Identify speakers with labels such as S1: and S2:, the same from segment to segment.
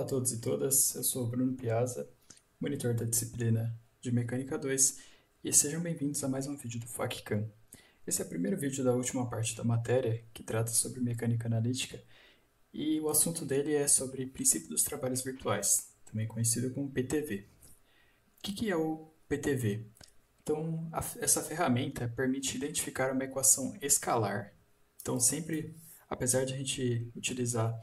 S1: todos e todas, eu sou o Bruno Piazza, monitor da disciplina de Mecânica 2, e sejam bem-vindos a mais um vídeo do FACCAM. Esse é o primeiro vídeo da última parte da matéria, que trata sobre mecânica analítica, e o assunto dele é sobre princípio dos trabalhos virtuais, também conhecido como PTV. O que é o PTV? Então, essa ferramenta permite identificar uma equação escalar. Então, sempre, apesar de a gente utilizar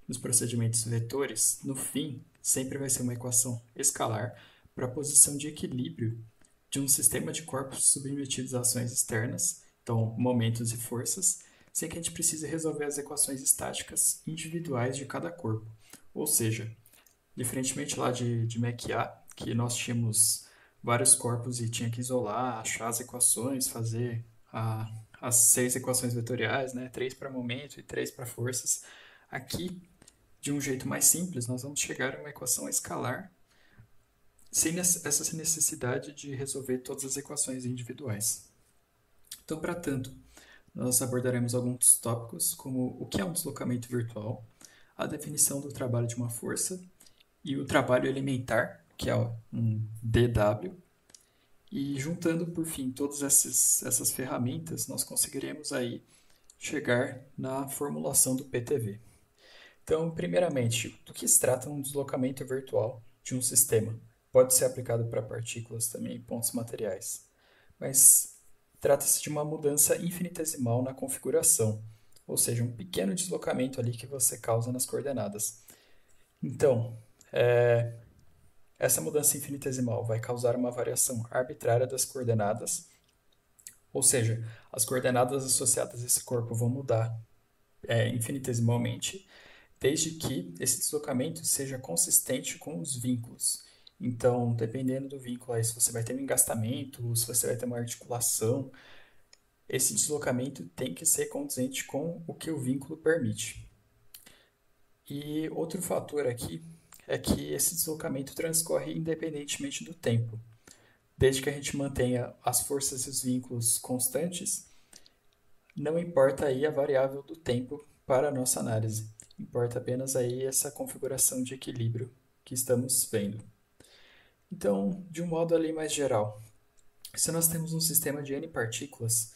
S1: nos procedimentos vetores, no fim, sempre vai ser uma equação escalar para a posição de equilíbrio de um sistema de corpos submetidos a ações externas, então momentos e forças, sem que a gente precise resolver as equações estáticas individuais de cada corpo. Ou seja, diferentemente lá de MAC-A, que nós tínhamos vários corpos e tinha que isolar, achar as equações, fazer as 6 equações vetoriais, né? 3 para momento e 3 para forças. Aqui, de um jeito mais simples, nós vamos chegar a uma equação escalar sem essa necessidade de resolver todas as equações individuais. Então, para tanto, nós abordaremos alguns tópicos, como o que é um deslocamento virtual, a definição do trabalho de uma força e o trabalho elementar, que é um DW. E juntando, por fim, todas essas ferramentas, nós conseguiremos aí chegar na formulação do PTV. Então, primeiramente, do que se trata um deslocamento virtual de um sistema? Pode ser aplicado para partículas também, pontos materiais, mas trata-se de uma mudança infinitesimal na configuração, ou seja, um pequeno deslocamento ali que você causa nas coordenadas. Então, essa mudança infinitesimal vai causar uma variação arbitrária das coordenadas, ou seja, as coordenadas associadas a esse corpo vão mudar infinitesimalmente, desde que esse deslocamento seja consistente com os vínculos. Então, dependendo do vínculo, aí, se você vai ter um engastamento, se você vai ter uma articulação, esse deslocamento tem que ser condizente com o que o vínculo permite. E outro fator aqui é que esse deslocamento transcorre independentemente do tempo. Desde que a gente mantenha as forças e os vínculos constantes, não importa aí a variável do tempo para a nossa análise. Importa apenas aí essa configuração de equilíbrio que estamos vendo. Então, de um modo ali mais geral, se nós temos um sistema de n partículas,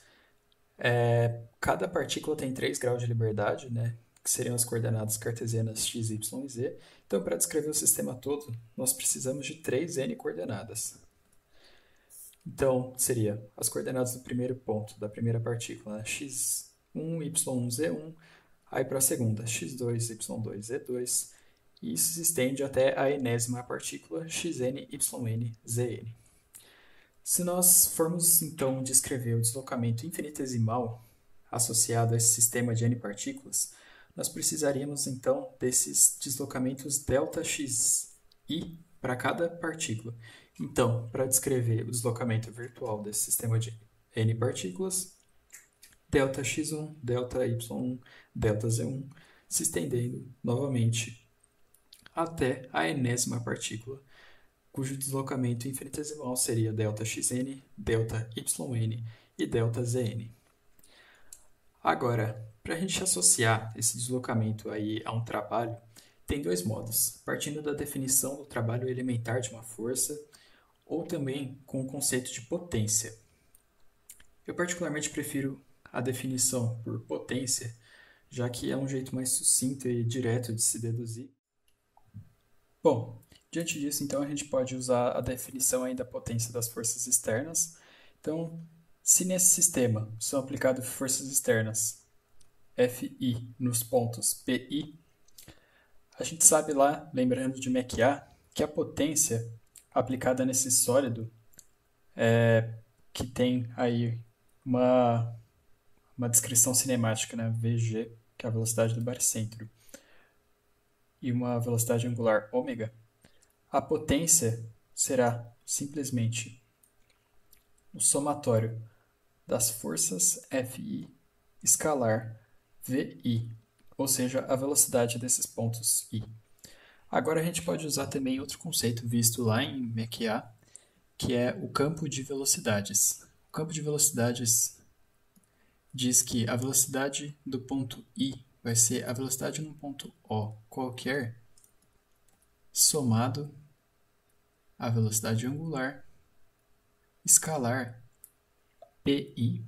S1: cada partícula tem 3 graus de liberdade, né, que seriam as coordenadas cartesianas x, y e z. Então, para descrever o sistema todo, nós precisamos de 3 n coordenadas. Então, seria as coordenadas do primeiro ponto, da primeira partícula, né, x1, y1, z1, aí para a segunda, x2, y2, z2, e isso se estende até a enésima partícula, xn, yn, zn. Se nós formos, então, descrever o deslocamento infinitesimal associado a esse sistema de n partículas, nós precisaríamos, então, desses deslocamentos ΔXi para cada partícula. Então, para descrever o deslocamento virtual desse sistema de n partículas, ΔX1, ΔY1, ΔZ1, se estendendo novamente até a enésima partícula, cujo deslocamento infinitesimal seria ΔXN, ΔYN e ΔZN. Agora, para a gente associar esse deslocamento aí a um trabalho, tem dois modos, partindo da definição do trabalho elementar de uma força, ou também com o conceito de potência. Eu particularmente prefiro a definição por potência, já que é um jeito mais sucinto e direto de se deduzir. Bom, diante disso, então, a gente pode usar a definição aí da potência das forças externas. Então, se nesse sistema são aplicadas forças externas Fi nos pontos Pi, a gente sabe lá, lembrando de MAC-A, que a potência aplicada nesse sólido que tem aí uma descrição cinemática, né, Vg, que é a velocidade do baricentro, e uma velocidade angular ômega, a potência será simplesmente o somatório das forças Fi escalar Vi, ou seja, a velocidade desses pontos I. Agora a gente pode usar também outro conceito visto lá em MAC-A, que é o campo de velocidades. O campo de velocidades diz que a velocidade do ponto I vai ser a velocidade num ponto O qualquer somado a velocidade angular escalar PI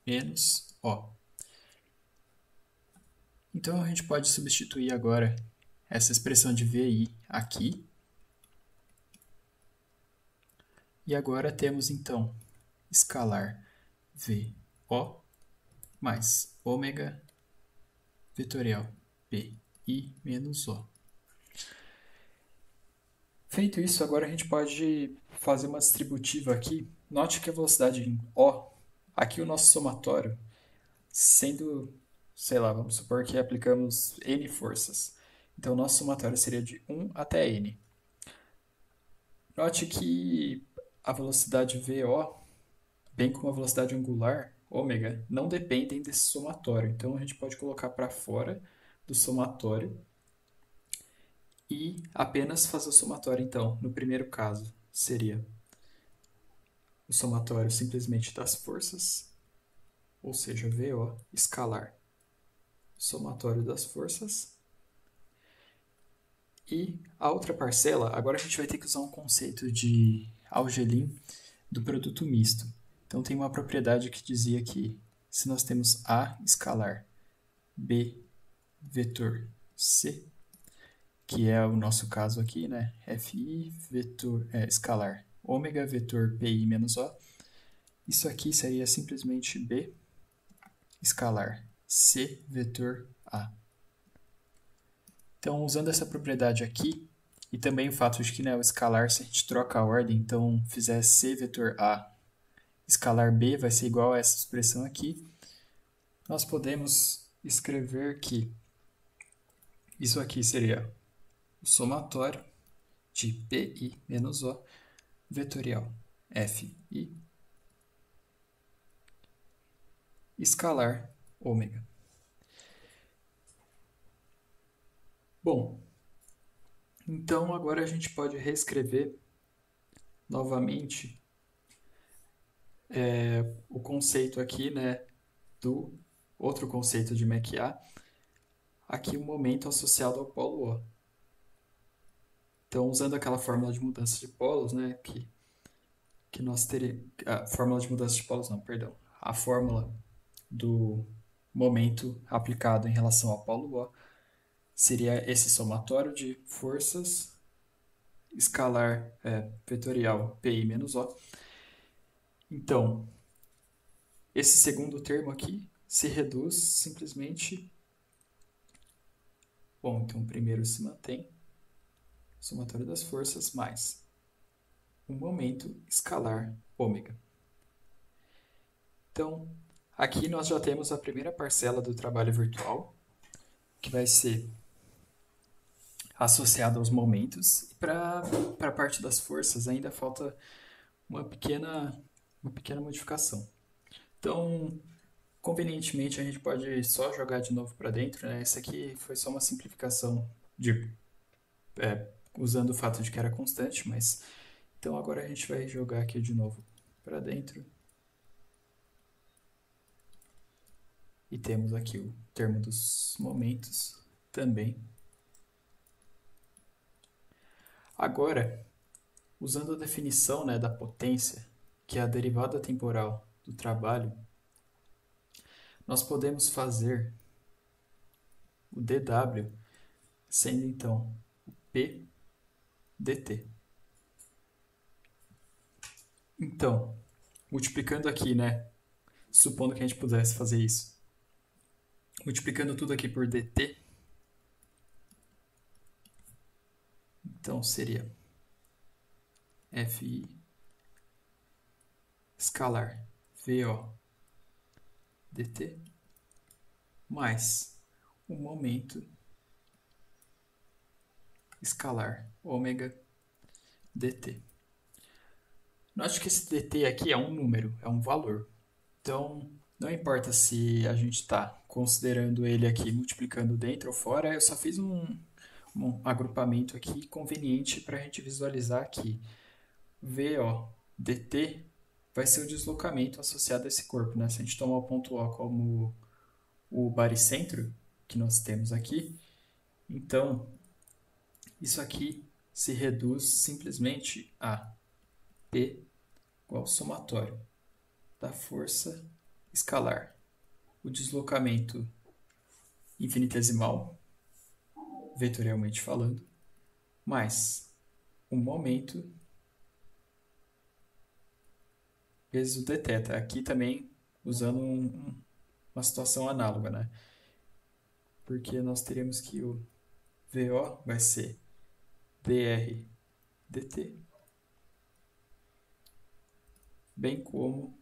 S1: menos O. Então a gente pode substituir agora essa expressão de VI aqui. E agora temos então escalar VO mais ômega vetorial PI menos O. Feito isso, agora a gente pode fazer uma distributiva aqui. Note que a velocidade em O, aqui o nosso somatório, sendo, sei lá, vamos supor que aplicamos N forças. Então, o nosso somatório seria de 1 até N. Note que a velocidade VO, bem como a velocidade angular, ômega, não dependem desse somatório. Então, a gente pode colocar para fora do somatório e apenas fazer o somatório. Então, no primeiro caso, seria o somatório simplesmente das forças, ou seja, VO escalar somatório das forças. E a outra parcela, agora a gente vai ter que usar um conceito de Algelin do produto misto. Então tem uma propriedade que dizia que se nós temos A escalar B vetor C, que é o nosso caso aqui, né? Fi vetor escalar ômega vetor Pi menos O, isso aqui seria simplesmente B escalar C vetor A. Então, usando essa propriedade aqui, e também o fato de que, né, o escalar, se a gente troca a ordem, então fizer C vetor A, escalar B vai ser igual a essa expressão aqui, nós podemos escrever que isso aqui seria o somatório de Pi menos O vetorial Fi escalar ômega. Bom, então agora a gente pode reescrever novamente o conceito aqui, né, do outro conceito de MAC-A, aqui o momento associado ao polo O. Então, usando aquela fórmula de mudança de polos, né, que nós teríamos... A fórmula de mudança de polos, não, perdão. A fórmula do momento aplicado em relação ao polo O seria esse somatório de forças escalar vetorial Pi menos O. Então, esse segundo termo aqui se reduz simplesmente... Bom, então o primeiro se mantém, somatório das forças, mais um momento escalar ômega. Então, aqui nós já temos a primeira parcela do trabalho virtual, que vai ser associada aos momentos. E para a parte das forças ainda falta uma pequena modificação. Então, convenientemente, a gente pode só jogar de novo para dentro, né? Essa aqui foi só uma simplificação usando o fato de que era constante, mas... Então, agora a gente vai jogar aqui de novo para dentro. E temos aqui o termo dos momentos também. Agora, usando a definição, né, da potência, que é a derivada temporal do trabalho, nós podemos fazer o dW sendo então o P dt. Então, multiplicando aqui, né, supondo que a gente pudesse fazer isso, multiplicando tudo aqui por dt, então seria Fi escalar VO dt mais o momento escalar ômega dt. Note que esse dt aqui é um número, é um valor. Então, não importa se a gente está considerando ele aqui multiplicando dentro ou fora, eu só fiz um agrupamento aqui conveniente para a gente visualizar que VO dt vai ser o deslocamento associado a esse corpo, né? Se a gente tomar o ponto O como o baricentro que nós temos aqui, então Isso aqui se reduz simplesmente a P igual ao somatório da força escalar, o deslocamento infinitesimal, vetorialmente falando, mais o momento vezes o dθ. Aqui também usando uma situação análoga, né? Porque nós teremos que o VO vai ser dr dt, bem como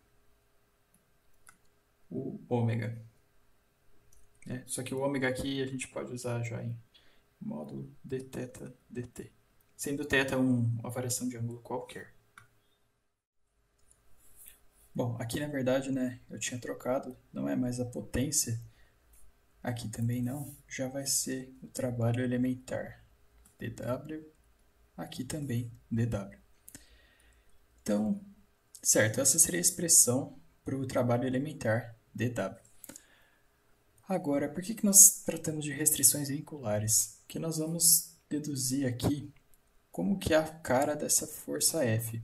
S1: o ômega. Né? Só que o ômega aqui a gente pode usar já em módulo dθ dt, sendo θ uma variação de ângulo qualquer. Bom, aqui na verdade, né, eu tinha trocado, não é mais a potência, aqui também não, já vai ser o trabalho elementar, dW, aqui também dW. Então, certo, essa seria a expressão para o trabalho elementar dW. Agora, por que nós tratamos de restrições vinculares? Que nós vamos deduzir aqui como que é a cara dessa força F,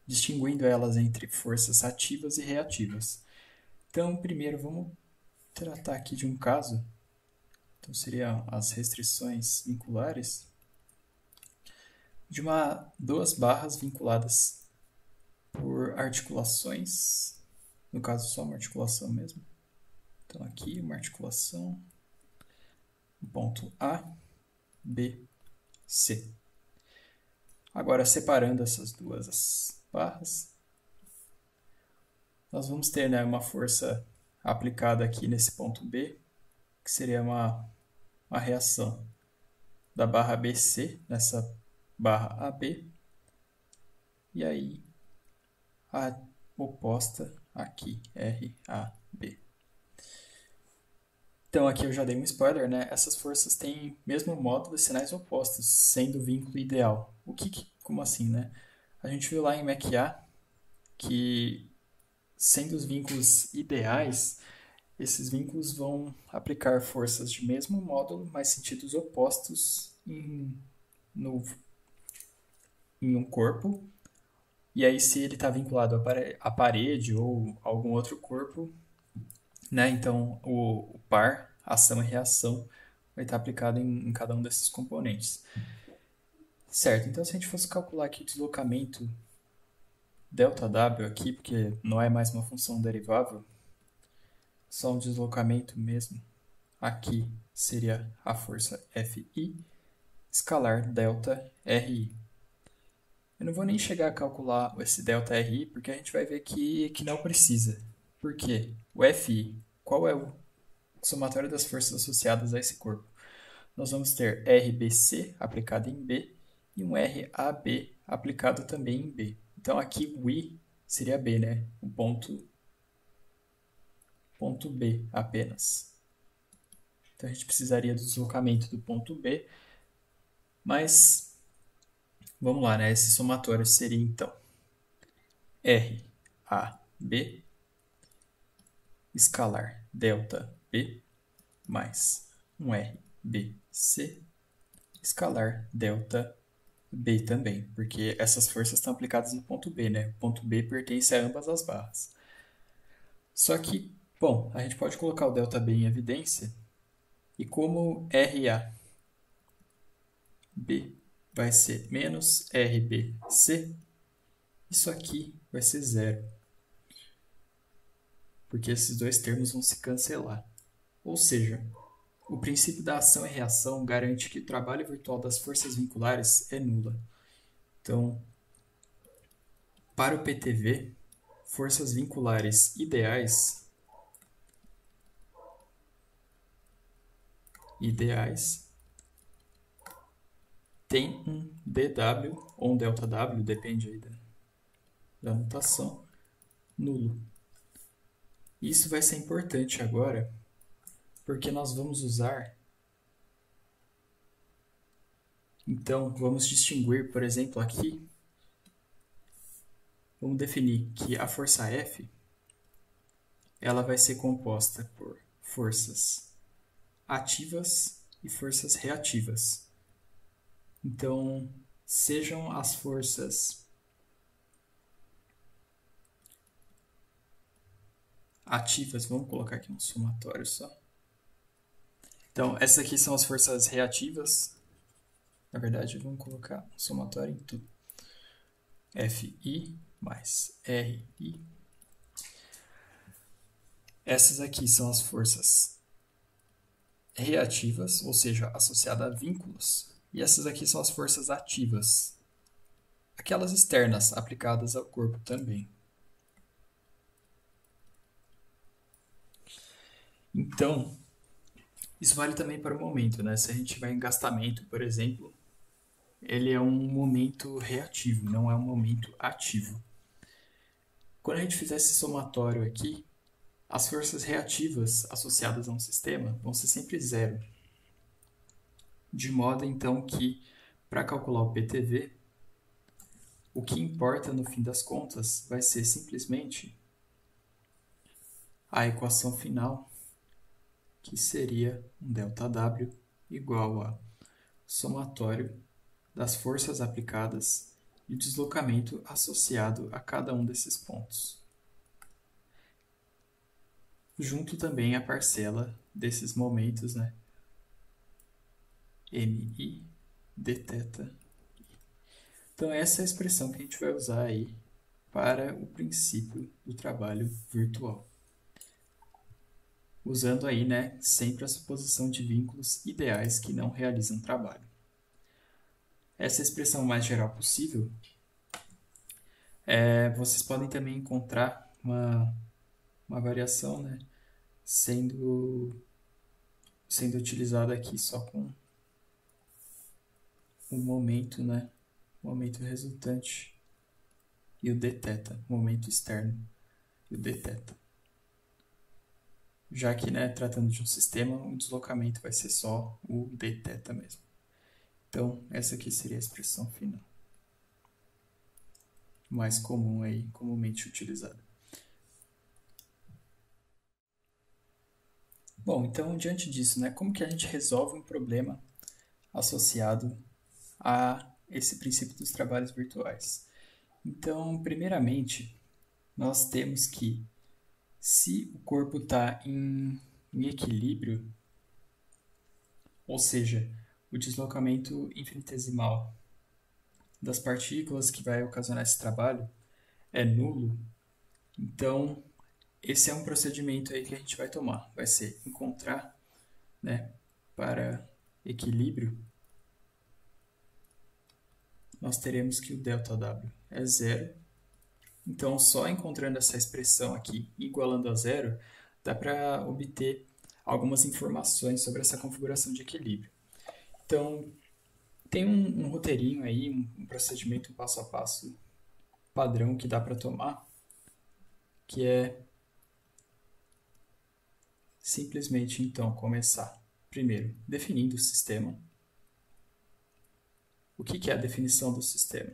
S1: distinguindo elas entre forças ativas e reativas. Então, primeiro, vamos tratar aqui de um caso. Então, seriam as restrições vinculares de duas barras vinculadas por articulações, no caso, só uma articulação mesmo. Então, aqui uma articulação, ponto A, B, C. Agora, separando essas duas barras, nós vamos ter, né, uma força aplicada aqui nesse ponto B, que seria uma reação da barra BC nessa barra AB, e aí a oposta aqui, RAB. Então aqui eu já dei um spoiler, né? Essas forças têm mesmo módulo e sinais opostos, sendo o vínculo ideal. Como assim, né? A gente viu lá em MAC-A que, sendo os vínculos ideais, esses vínculos vão aplicar forças de mesmo módulo, mas sentidos opostos em um corpo. E aí, se ele está vinculado à parede ou algum outro corpo, né? Então, o par, ação e reação, vai estar aplicado em cada um desses componentes. Certo, então se a gente fosse calcular aqui o deslocamento ΔW aqui, porque não é mais uma função derivável, só um deslocamento mesmo, aqui seria a força Fi escalar ΔRi. Eu não vou nem chegar a calcular esse ΔRi, porque a gente vai ver que não precisa. Por quê? O Fi, qual é o somatório das forças associadas a esse corpo? Nós vamos ter RBC aplicado em B e um RAB aplicado também em B. Então aqui o I seria B, né? O ponto B apenas. Então a gente precisaria do deslocamento do ponto B, mas vamos lá, né? Esse somatório seria então RAB escalar delta B mais um RBC escalar delta B também, porque essas forças estão aplicadas no ponto B, né? O ponto B pertence a ambas as barras. Só que, bom, a gente pode colocar o ΔB em evidência, e como RAB vai ser menos RBC, isso aqui vai ser zero, porque esses dois termos vão se cancelar. Ou seja, o princípio da ação e reação garante que o trabalho virtual das forças vinculares é nula. Então, para o PTV, forças vinculares ideais tem um dW ou um ΔW, depende aí da notação, nulo. Isso vai ser importante agora, porque nós vamos usar. Então, vamos distinguir, por exemplo, aqui, vamos definir que a força F ela vai ser composta por forças ativas e forças reativas. Então, sejam as forças ativas, vamos colocar aqui um somatório só. Então, essas aqui são as forças reativas. Na verdade, vamos colocar um somatório em tudo. Fi mais Ri. Essas aqui são as forças reativas, ou seja, associadas a vínculos. E essas aqui são as forças ativas, aquelas externas aplicadas ao corpo também. Então, isso vale também para o momento, né? Se a gente tiver engastamento, por exemplo, ele é um momento reativo, não é um momento ativo. Quando a gente fizer esse somatório aqui, as forças reativas associadas a um sistema vão ser sempre zero. De modo, então, que para calcular o PTV, o que importa no fim das contas vai ser simplesmente a equação final, que seria um ΔW igual a somatório das forças aplicadas e o deslocamento associado a cada um desses pontos. Junto também a parcela desses momentos, né? MI dθ. Então essa é a expressão que a gente vai usar aí para o princípio do trabalho virtual. Usando aí, né, sempre a suposição de vínculos ideais que não realizam trabalho. Essa expressão mais geral possível, vocês podem também encontrar uma variação, né, sendo utilizada aqui só com o momento, né, o momento resultante e o dθ, o momento externo e o dθ. Já que, né, tratando de um sistema, o deslocamento vai ser só o dθ mesmo. Então, essa aqui seria a expressão final, mais comum aí, comumente utilizada. Bom, então, diante disso, né, como que a gente resolve um problema associado a esse princípio dos trabalhos virtuais? Então, primeiramente, nós temos que, se o corpo está em equilíbrio, ou seja, o deslocamento infinitesimal das partículas que vai ocasionar esse trabalho é nulo, então esse é um procedimento aí que a gente vai tomar. Vai ser encontrar, né, para equilíbrio, nós teremos que o ΔW é zero. Então, só encontrando essa expressão aqui, igualando a zero, dá para obter algumas informações sobre essa configuração de equilíbrio. Então, tem um roteirinho aí, um procedimento, um passo a passo padrão que dá para tomar, que é simplesmente, então, começar, primeiro, definindo o sistema. O que é a definição do sistema?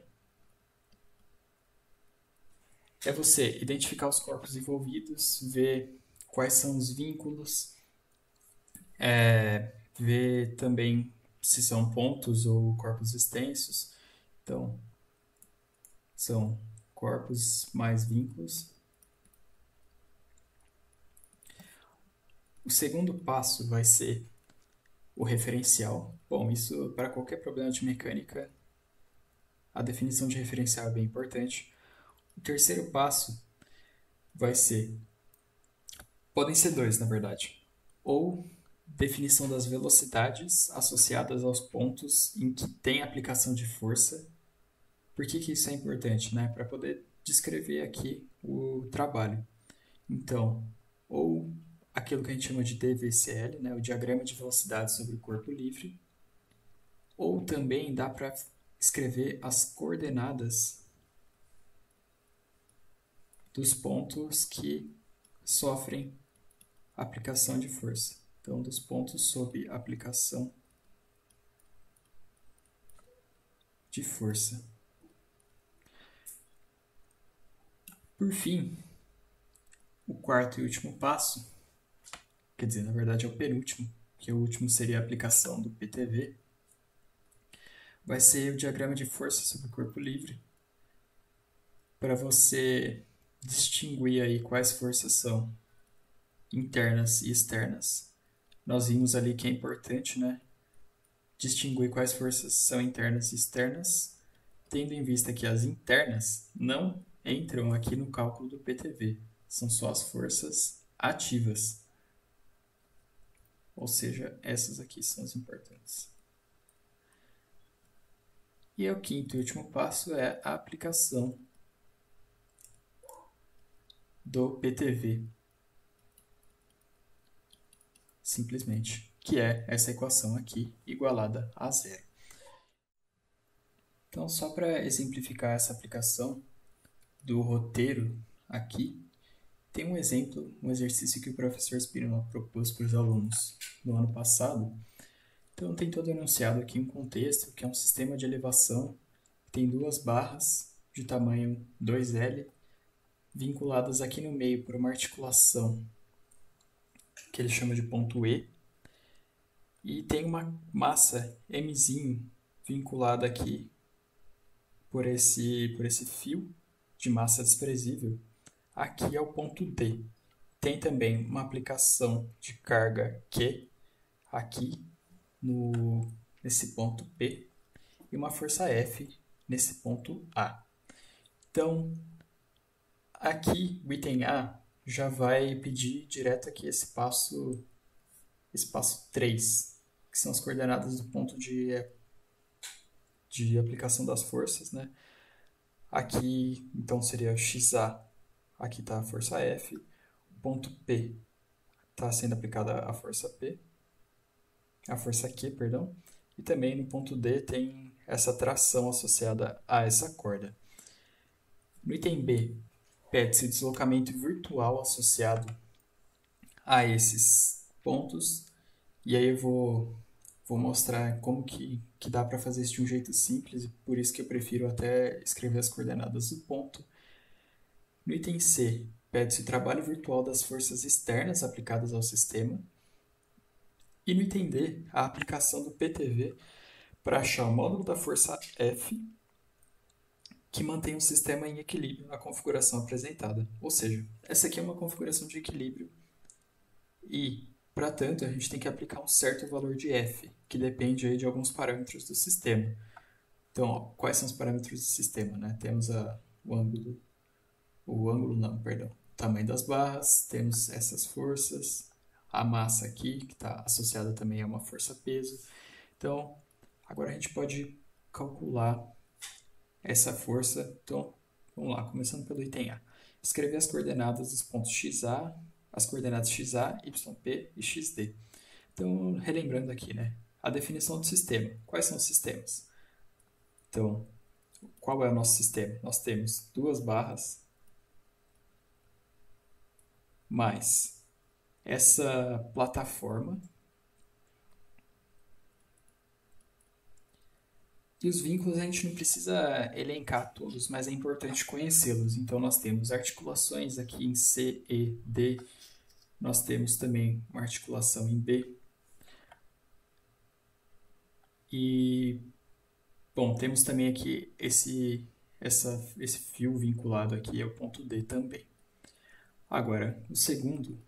S1: É você identificar os corpos envolvidos, ver quais são os vínculos, ver também se são pontos ou corpos extensos. Então, são corpos mais vínculos. O segundo passo vai ser o referencial. Bom, isso para qualquer problema de mecânica, a definição de referencial é bem importante. O terceiro passo vai ser, podem ser dois, na verdade, ou definição das velocidades associadas aos pontos em que tem aplicação de força. Por que isso é importante, né? Para poder descrever aqui o trabalho. Então, ou aquilo que a gente chama de DVCL, né? O diagrama de velocidade sobre o corpo livre, ou também dá para escrever as coordenadas dos pontos que sofrem aplicação de força. Então, dos pontos sob aplicação de força. Por fim, o quarto e último passo, quer dizer, na verdade é o penúltimo, que o último seria a aplicação do PTV, vai ser o diagrama de força sobre o corpo livre, para você distinguir aí quais forças são internas e externas. Nós vimos ali que é importante, né, distinguir quais forças são internas e externas, tendo em vista que as internas não entram aqui no cálculo do PTV, são só as forças ativas. Ou seja, essas aqui são as importantes. E o quinto e último passo é a aplicação do PTV, simplesmente, que é essa equação aqui igualada a zero. Então, só para exemplificar essa aplicação do roteiro aqui, tem um exemplo, um exercício que o professor Spínola propôs para os alunos no ano passado. Então, tem todo enunciado aqui um contexto, que é um sistema de elevação, tem duas barras de tamanho 2L, vinculadas aqui no meio por uma articulação que ele chama de ponto E, e tem uma massa mzinho vinculada aqui por esse fio de massa desprezível aqui ao ponto D. Tem também uma aplicação de carga Q aqui nesse ponto P e uma força F nesse ponto A. Então, aqui o item A já vai pedir direto aqui esse passo 3, que são as coordenadas do ponto de aplicação das forças, né? Aqui, então, seria XA, aqui está a força F, o ponto P está sendo aplicada a força P, a força Q, perdão, e também no ponto D tem essa tração associada a essa corda. No item B, pede-se o deslocamento virtual associado a esses pontos, e aí eu vou mostrar como que dá para fazer isso de um jeito simples, e por isso que eu prefiro até escrever as coordenadas do ponto. No item C, pede-se o trabalho virtual das forças externas aplicadas ao sistema. E no item D, a aplicação do PTV para achar o módulo da força F que mantém o sistema em equilíbrio na configuração apresentada. Ou seja, essa aqui é uma configuração de equilíbrio e, para tanto, a gente tem que aplicar um certo valor de F, que depende aí de alguns parâmetros do sistema. Então, ó, quais são os parâmetros do sistema? Né? Temos o tamanho das barras, temos essas forças, a massa aqui, que está associada também a uma força-peso. Então, agora a gente pode calcular essa força. Então, vamos lá, começando pelo item A. Escrever as coordenadas dos pontos XA, as coordenadas XA, YP e XD. Então, relembrando aqui, né? A definição do sistema. Quais são os sistemas? Então, qual é o nosso sistema? Nós temos duas barras mais essa plataforma e os vínculos a gente não precisa elencar todos, mas é importante conhecê-los. Então nós temos articulações aqui em C, E, D, nós temos também uma articulação em B e, bom, temos também aqui esse fio vinculado aqui ao ponto D também. Agora, o segundo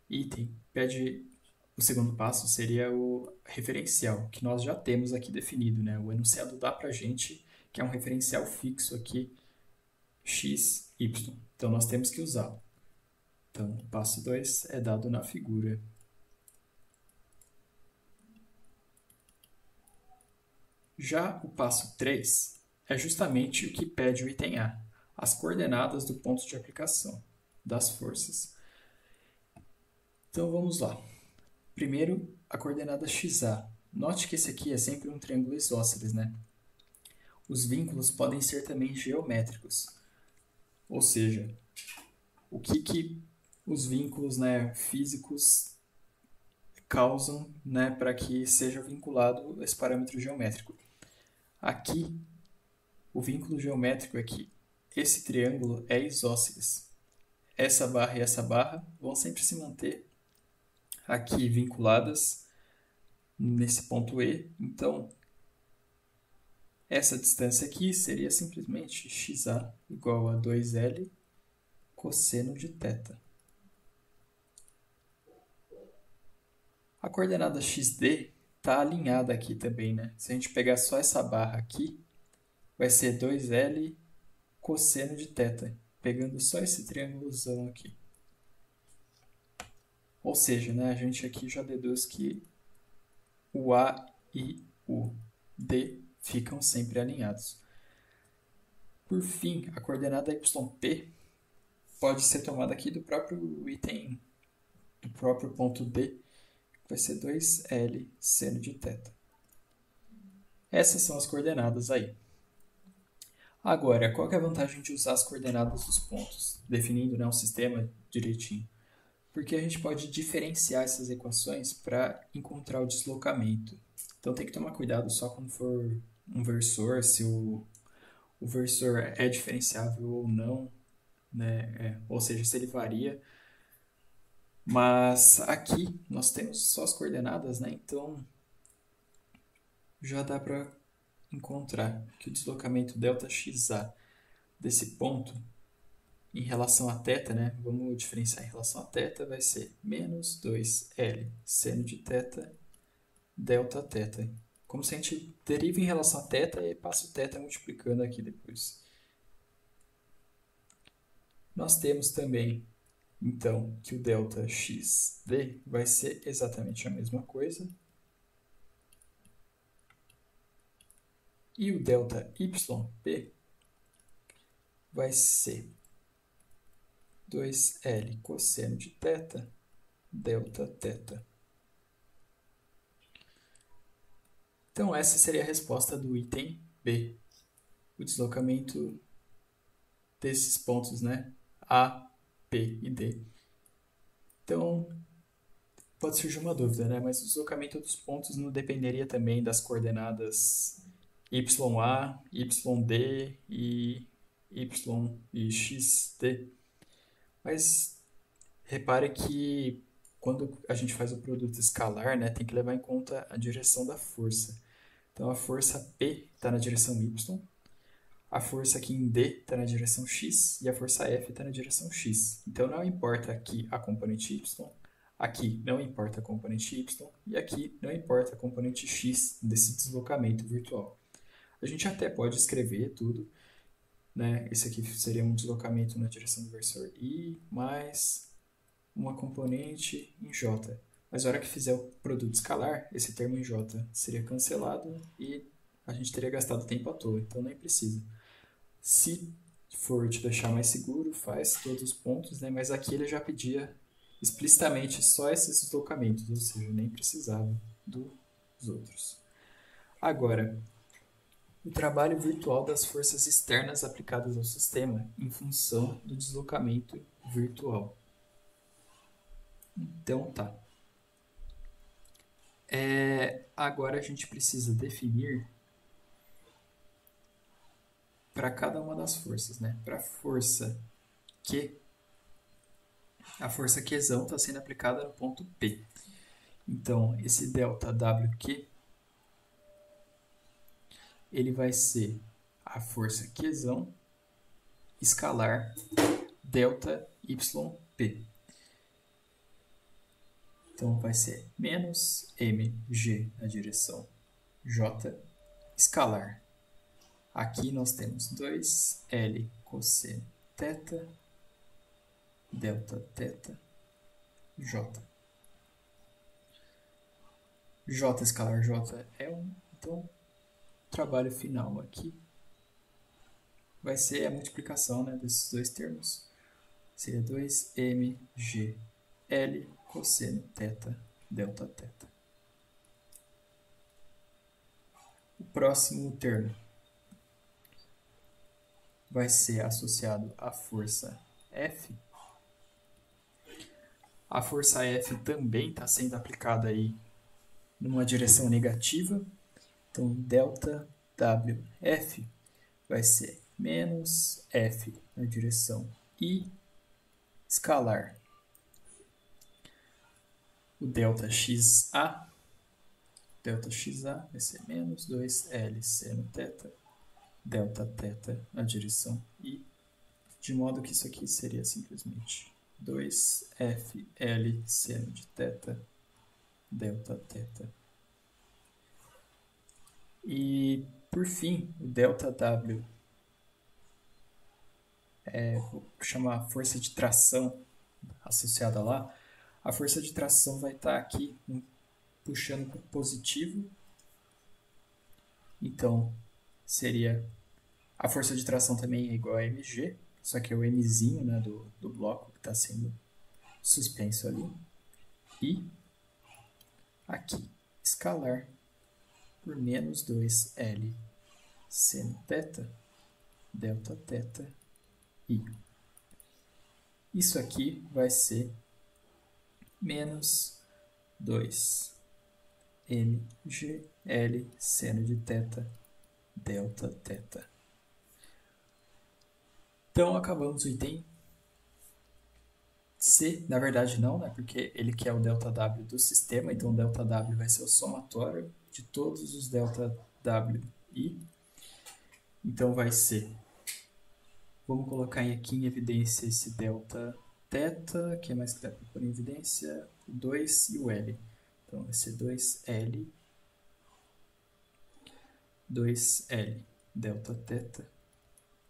S1: item pede, o segundo passo seria o referencial, que nós já temos aqui definido, né? O enunciado dá pra gente que é um referencial fixo aqui, x, y. Então, nós temos que usá-lo. Então, o passo 2 é dado na figura. Já o passo 3 é justamente o que pede o item A, as coordenadas do ponto de aplicação das forças. Então, vamos lá. Primeiro, a coordenada XA. Note que esse aqui é sempre um triângulo isósceles, né? Os vínculos podem ser também geométricos. Ou seja, o que os vínculos, né, físicos causam, né, para que seja vinculado esse parâmetro geométrico. Aqui, o vínculo geométrico é que esse triângulo é isósceles. Essa barra e essa barra vão sempre se manter aqui vinculadas nesse ponto E. Então, Essa distância aqui seria simplesmente xa igual a 2L cosseno de θ. A coordenada xd está alinhada aqui também, né? Se a gente pegar só essa barra aqui, vai ser 2L cosseno de θ, pegando só esse triângulozão aqui. Ou seja, né, a gente aqui já deduz que o A e o D ficam sempre alinhados. Por fim, a coordenada yp pode ser tomada aqui do próprio item, do próprio ponto D, que vai ser 2L seno de θ. Essas são as coordenadas aí. Agora, qual que é a vantagem de usar as coordenadas dos pontos, definindo, né, um sistema direitinho? Porque a gente pode diferenciar essas equações para encontrar o deslocamento. Então tem que tomar cuidado só quando for um versor, se o versor é diferenciável ou não, né? Ou seja, se ele varia. Mas aqui nós temos só as coordenadas, né? Então já dá para encontrar que o deslocamento ΔXA desse ponto em relação a θ, né? Vamos diferenciar em relação a θ, vai ser menos 2L seno de θ Δθ. Como se a gente deriva em relação a θ e passa o θ multiplicando aqui depois. Nós temos também, então, que o ΔXD vai ser exatamente a mesma coisa. E o ΔYP vai ser 2L cosseno de θ Δθ. Então, essa seria a resposta do item B. O deslocamento desses pontos, né? A, P e D. Então, pode surgir uma dúvida, né? Mas o deslocamento dos pontos não dependeria também das coordenadas YA, YD e Y e XD? Mas repare que quando a gente faz o produto escalar, né, tem que levar em conta a direção da força. Então, a força P está na direção Y, a força aqui em D está na direção X e a força F está na direção X. Então, não importa aqui a componente Y, aqui não importa a componente Y e aqui não importa a componente X desse deslocamento virtual. A gente até pode escrever tudo, né? Esse aqui seria um deslocamento na direção do versor I mais uma componente em J. Mas na hora que fizer o produto escalar, esse termo em J seria cancelado e a gente teria gastado tempo à toa, então nem precisa. Se for te deixar mais seguro, faz todos os pontos, né? Mas aqui ele já pedia explicitamente só esses deslocamentos, ou seja, nem precisava dos outros. Agora, o trabalho virtual das forças externas aplicadas ao sistema em função do deslocamento virtual. Então tá. Agora a gente precisa definir para cada uma das forças, né? Para a força Q, a força Qzão está sendo aplicada no ponto P. Então, esse ΔWQ, ele vai ser a força Qzão escalar ΔYP. Então, vai ser menos mg na direção J escalar. Aqui nós temos 2L cosseno θ Δθ J. J escalar J é 1. Então, o trabalho final aqui vai ser a multiplicação, né, desses dois termos. Seria 2mg L cosseno θ Δθ. O próximo termo vai ser associado à força F. A força F também está sendo aplicada aí numa direção negativa. Então, ΔWF vai ser menos F na direção I escalar. O ΔXA delta xa vai ser menos 2L seno θ, delta θ na direção I, de modo que isso aqui seria simplesmente 2FL seno de θ, delta θ. E, por fim, o ΔW, vou chamar a força de tração associada lá. A força de tração vai estar aqui puxando para o positivo. Então, seria a força de tração também é igual a mg, só que é o mzinho, né, do bloco que está sendo suspenso ali. E aqui, escalar por menos 2L seno θ, delta θ, I. Isso aqui vai ser menos 2mgl seno de θ, delta θ. Então, acabamos o item C. Na verdade, não, né? Porque ele quer o ΔW do sistema, então o ΔW vai ser o somatório de todos os ΔWi. Então, vai ser... Vamos colocar aqui em evidência esse delta θ, que é mais que dá para pôr em evidência, o 2 e o L. Então, vai ser 2L, delta θ.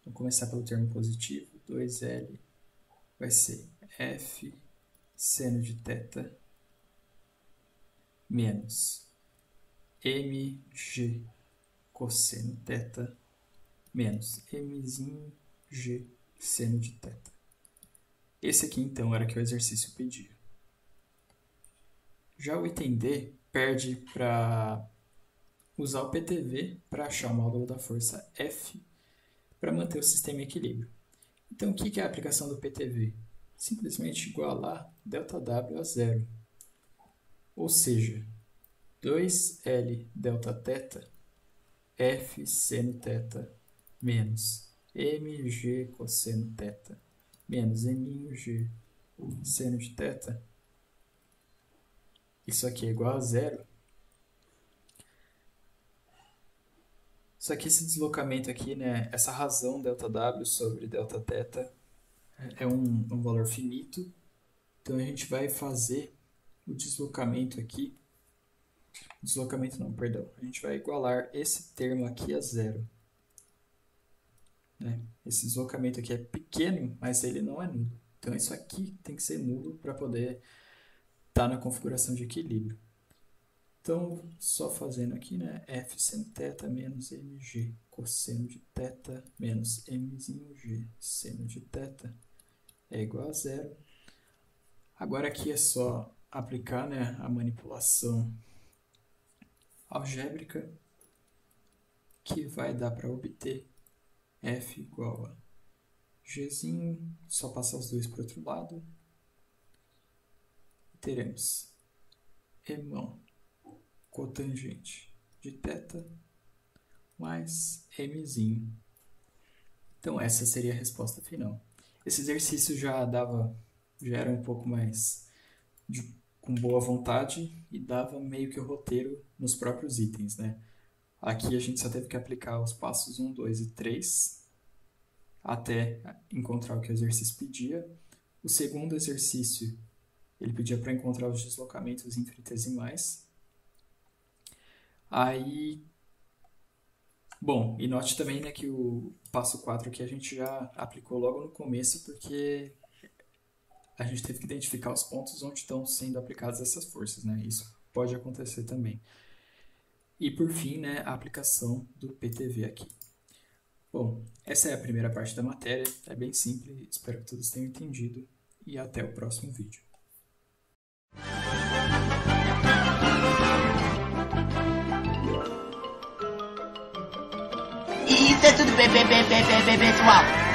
S1: Vamos começar pelo termo positivo. 2L vai ser F seno de θ menos mg cosseno θ menos mzinho g seno de θ. Esse aqui, então, era que o exercício pedia. Já o item D perde para usar o PTV para achar o módulo da força F para manter o sistema em equilíbrio. Então, o que é a aplicação do PTV? Simplesmente igualar ΔW a zero. Ou seja, 2L delta θ, F seno θ menos mg cosseno θ menos mg seno de θ. Isso aqui é igual a zero. Só que esse deslocamento aqui, né, essa razão ΔW sobre Δθ é um valor finito. Então a gente vai fazer o deslocamento aqui. Deslocamento não, perdão. A gente vai igualar esse termo aqui a zero. Né? Esse deslocamento aqui é pequeno, mas ele não é nulo. Então isso aqui tem que ser nulo para poder estar na configuração de equilíbrio. Então, só fazendo aqui, né? F seno θ menos mg cosseno de θ menos mzinho g seno de θ é igual a zero. Agora aqui é só aplicar, né, a manipulação algébrica, que vai dar para obter F igual a Gzinho, só passar os dois para o outro lado. Teremos Emão cotangente de θ mais mzinho. Então essa seria a resposta final. Esse exercício já era um pouco mais com boa vontade e dava meio que o roteiro nos próprios itens, né? Aqui a gente só teve que aplicar os passos 1, 2 e 3 até encontrar o que o exercício pedia. O segundo exercício, ele pedia para encontrar os deslocamentos infinitesimais. Aí, bom, e note também, né, que o passo 4 aqui a gente já aplicou logo no começo, porque a gente teve que identificar os pontos onde estão sendo aplicadas essas forças, né? Isso pode acontecer também. E por fim, né, a aplicação do PTV aqui. Bom, essa é a primeira parte da matéria, é bem simples, espero que todos tenham entendido e até o próximo vídeo.
S2: Isso é tudo, pessoal.